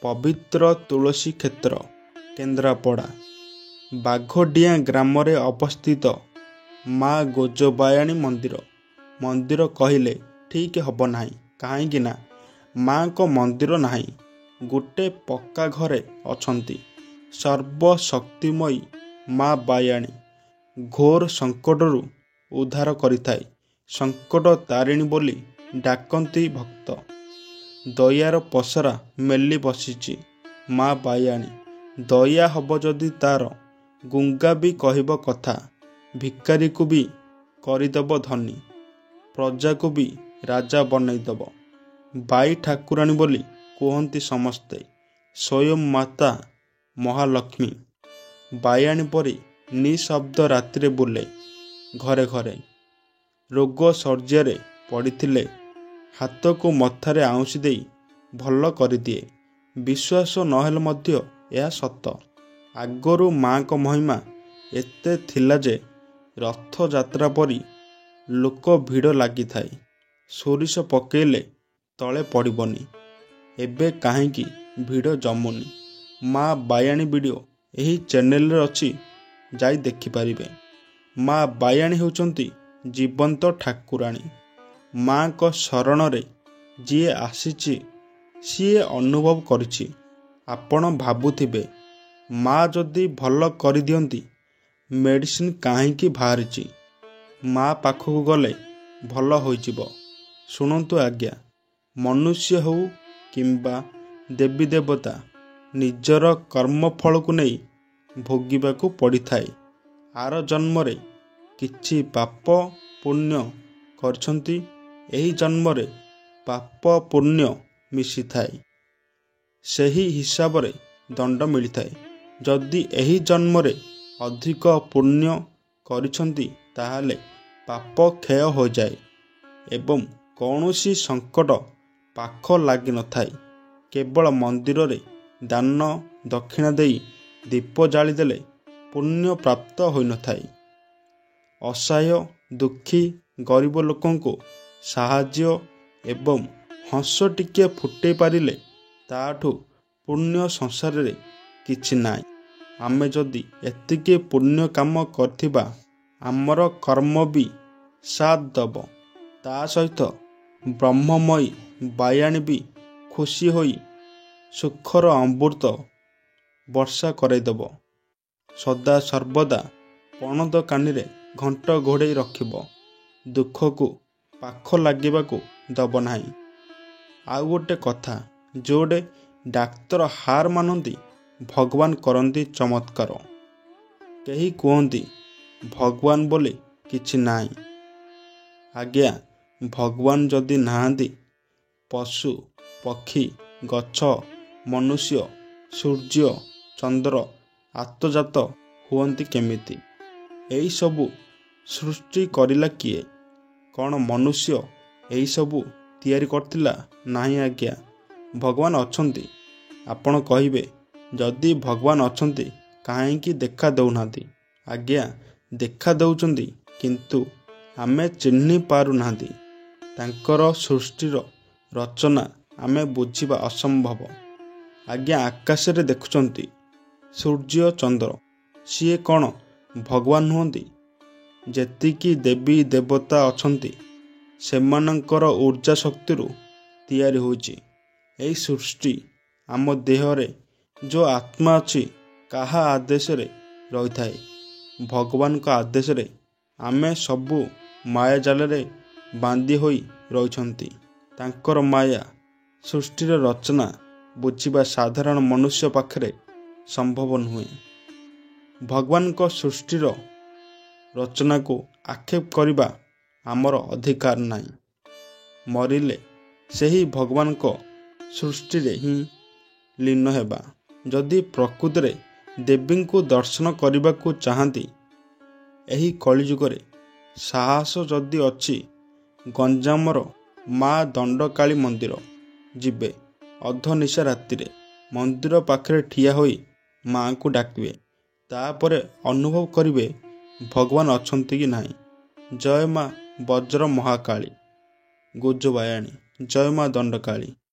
ପବିତ୍ର ତୁଳସୀ କ୍ଷେତ୍ର କେନ୍ଦ୍ରାପଡ଼ା ବାଘଡିଆଁ ଗ୍ରାମରେ ଅବସ୍ଥିତ ମା ଗୋଜବାୟାଣୀ ମନ୍ଦିର କହିଲେ ଠିକ୍ ହେବ ନାହିଁ। କାହିଁକି ନା ମାଙ୍କ ମନ୍ଦିର ନାହିଁ, ଗୋଟେ ପକ୍କା ଘରେ ଅଛନ୍ତି ସର୍ବଶକ୍ତିମୟୀ ମା ବାୟାଣୀ। ଘୋର ସଙ୍କଟରୁ ଉଦ୍ଧାର କରିଥାଏ, ସଙ୍କଟ ତାରିଣୀ ବୋଲି ଡାକନ୍ତି ଭକ୍ତ। ଦୟାର ପସରା ମେଲି ବସିଛି ମା ବାୟାଣୀ। ଦୟା ହବ ଯଦି ତାର ଗୁଙ୍ଗା ବି କହିବ କଥା। ଭିକାରୀକୁ ବି କରିଦେବ ଧନୀ, ପ୍ରଜାକୁ ବି ରାଜା ବନେଇଦେବ। ବାଇ ଠାକୁରାଣୀ ବୋଲି କୁହନ୍ତି ସମସ୍ତେ, ସ୍ୱୟଂ ମାତା ମହାଲକ୍ଷ୍ମୀ। ବାୟାଣୀ ପରି ନିଃଶବ୍ଦ ରାତିରେ ବୁଲେ ଘରେ ଘରେ। ରୋଗ ଶଯ୍ୟାରେ ପଡ଼ିଥିଲେ ହାତକୁ ମଥାରେ ଆଉଁସି ଦେଇ ଭଲ କରିଦିଏ। ବିଶ୍ୱାସ ନହେଲେ ମଧ୍ୟ ଏହା ସତ। ଆଗରୁ ମାଙ୍କ ମହିମା ଏତେ ଥିଲା ଯେ ରଥଯାତ୍ରା ପରି ଲୋକ ଭିଡ଼ ଲାଗିଥାଏ। ସୋରିଷ ପକେଇଲେ ତଳେ ପଡ଼ିବନି। ଏବେ କାହିଁକି ଭିଡ଼ ଜମୁନି? ମା ବାୟାଣୀ ଭିଡ଼ିଓ ଏହି ଚ୍ୟାନେଲରେ ଅଛି, ଯାଇ ଦେଖିପାରିବେ। ମା ବାୟାଣୀ ହେଉଛନ୍ତି ଜୀବନ୍ତ ଠାକୁରାଣୀ। ମାଙ୍କ ଶରଣରେ ଯିଏ ଆସିଛି ସିଏ ଅନୁଭବ କରିଛି। ଆପଣ ଭାବୁଥିବେ ମା ଯଦି ଭଲ କରିଦିଅନ୍ତି ମେଡ଼ିସିନ କାହିଁକି ବାହାରିଛି? ମା ପାଖକୁ ଗଲେ ଭଲ ହୋଇଯିବ। ଶୁଣନ୍ତୁ ଆଜ୍ଞା, ମନୁଷ୍ୟ ହେଉ କିମ୍ବା ଦେବୀ ଦେବତା ନିଜର କର୍ମଫଳକୁ ନେଇ ଭୋଗିବାକୁ ପଡ଼ିଥାଏ। ଆର ଜନ୍ମରେ କିଛି ପାପ ପୁଣ୍ୟ କରିଛନ୍ତି, ଏହି ଜନ୍ମରେ ପାପ ପୁଣ୍ୟ ମିଶିଥାଏ, ସେହି ହିସାବରେ ଦଣ୍ଡ ମିଳିଥାଏ। ଯଦି ଏହି ଜନ୍ମରେ ଅଧିକ ପୁଣ୍ୟ କରିଛନ୍ତି ତାହେଲେ ପାପ କ୍ଷୟ ହୋଇଯାଏ ଏବଂ କୌଣସି ସଙ୍କଟ ପାଖ ଲାଗିନଥାଏ। କେବଳ ମନ୍ଦିରରେ ଦାନ ଦକ୍ଷିଣା ଦେଇ ଦୀପ ଜାଳିଦେଲେ ପୁଣ୍ୟ ପ୍ରାପ୍ତ ହୋଇନଥାଏ। ଅସହାୟ ଦୁଃଖୀ ଗରିବ ଲୋକଙ୍କୁ ସାହାଯ୍ୟ ଏବଂ ହସ ଟିକିଏ ଫୁଟେଇ ପାରିଲେ ତାଠୁ ପୁଣ୍ୟ ସଂସାରରେ କିଛି ନାହିଁ। ଆମେ ଯଦି ଏତିକି ପୁଣ୍ୟ କାମ କରିଥିବା ଆମର କର୍ମ ବି ସାଥ୍ ଦେବ। ତା ସହିତ ବ୍ରହ୍ମମୟୀ ବାୟାଣୀ ବି ଖୁସି ହୋଇ ସୁଖର ଅମୃତ ବର୍ଷା କରାଇଦେବ। ସଦା ସର୍ବଦା ପଣତ କାନିରେ ଘଣ୍ଟ ଘୋଡ଼େଇ ରଖିବ। ଦୁଃଖକୁ ପାଖ ଲାଗିବାକୁ ଦେବ ନାହିଁ। ଆଉ ଗୋଟେ କଥା, ଯୋଡ଼େ ଡାକ୍ତର ହାର ମାନନ୍ତି ଭଗବାନ କରନ୍ତି ଚମତ୍କାର। କେହି କୁହନ୍ତି ଭଗବାନ ବୋଲି କିଛି ନାହିଁ। ଆଜ୍ଞା, ଭଗବାନ ଯଦି ନାହାନ୍ତି, ପଶୁ ପକ୍ଷୀ ଗଛ ମନୁଷ୍ୟ ସୂର୍ଯ୍ୟ ଚନ୍ଦ୍ର ଆତଜାତ ହୁଅନ୍ତି କେମିତି? ଏହିସବୁ ସୃଷ୍ଟି କରିଲା କିଏ? କ'ଣ ମନୁଷ୍ୟ ଏହିସବୁ ତିଆରି କରିଥିଲା? ନାହିଁ ଆଜ୍ଞା, ଭଗବାନ ଅଛନ୍ତି। ଆପଣ କହିବେ, ଯଦି ଭଗବାନ ଅଛନ୍ତି କାହିଁକି ଦେଖା ଦେଉନାହାନ୍ତି? ଆଜ୍ଞା, ଦେଖା ଦେଉଛନ୍ତି, କିନ୍ତୁ ଆମେ ଚିହ୍ନି ପାରୁନାହାନ୍ତି। ତାଙ୍କର ସୃଷ୍ଟିର ରଚନା ଆମେ ବୁଝିବା ଅସମ୍ଭବ। ଆଜ୍ଞା, ଆକାଶରେ ଦେଖୁଛନ୍ତି ସୂର୍ଯ୍ୟ ଚନ୍ଦ୍ର, ସିଏ କ'ଣ ଭଗବାନ ନୁହନ୍ତି? ଯେତିକି ଦେବୀ ଦେବତା ଅଛନ୍ତି ସେମାନଙ୍କର ଉର୍ଜା ଶକ୍ତିରୁ ତିଆରି ହୋଇଛି ଏହି ସୃଷ୍ଟି। ଆମ ଦେହରେ ଯେଉଁ ଆତ୍ମା ଅଛି କାହା ଆଦେଶରେ ରହିଥାଏ? ଭଗବାନଙ୍କ ଆଦେଶରେ। ଆମେ ସବୁ ମାୟାଜାଲରେ ବାନ୍ଧି ହୋଇ ରହିଛନ୍ତି। ତାଙ୍କର ମାୟା ସୃଷ୍ଟିର ରଚନା ବୁଝିବା ସାଧାରଣ ମନୁଷ୍ୟ ପାଖରେ ସମ୍ଭବ ନୁହେଁ। ଭଗବାନଙ୍କ ସୃଷ୍ଟିର ରଚନାକୁ ଆକ୍ଷେପ କରିବା ଆମର ଅଧିକାର ନାହିଁ। ମରିଲେ ସେହି ଭଗବାନଙ୍କ ସୃଷ୍ଟିରେ ହିଁ ଲୀନ ହେବା। ଯଦି ପ୍ରକୃତରେ ଦେବୀଙ୍କୁ ଦର୍ଶନ କରିବାକୁ ଚାହାନ୍ତି, ଏହି କଳିଯୁଗରେ ସାହସ ଯଦି ଅଛି, ଗଞ୍ଜାମର ମା ଦଣ୍ଡକାଳୀ ମନ୍ଦିର ଯିବେ। ଅଧନିଶା ରାତିରେ ମନ୍ଦିର ପାଖରେ ଠିଆ ହୋଇ ମାଙ୍କୁ ଡାକିବେ। ତାପରେ ଅନୁଭବ କରିବେ ଭଗବାନ ଅଛନ୍ତି କି ନାହିଁ। ଜୟ ମା ବଜ୍ର ମହାକାଳୀ ଗୋଜବାୟାଣୀ, ଜୟ ମା ଦଣ୍ଡକାଳୀ।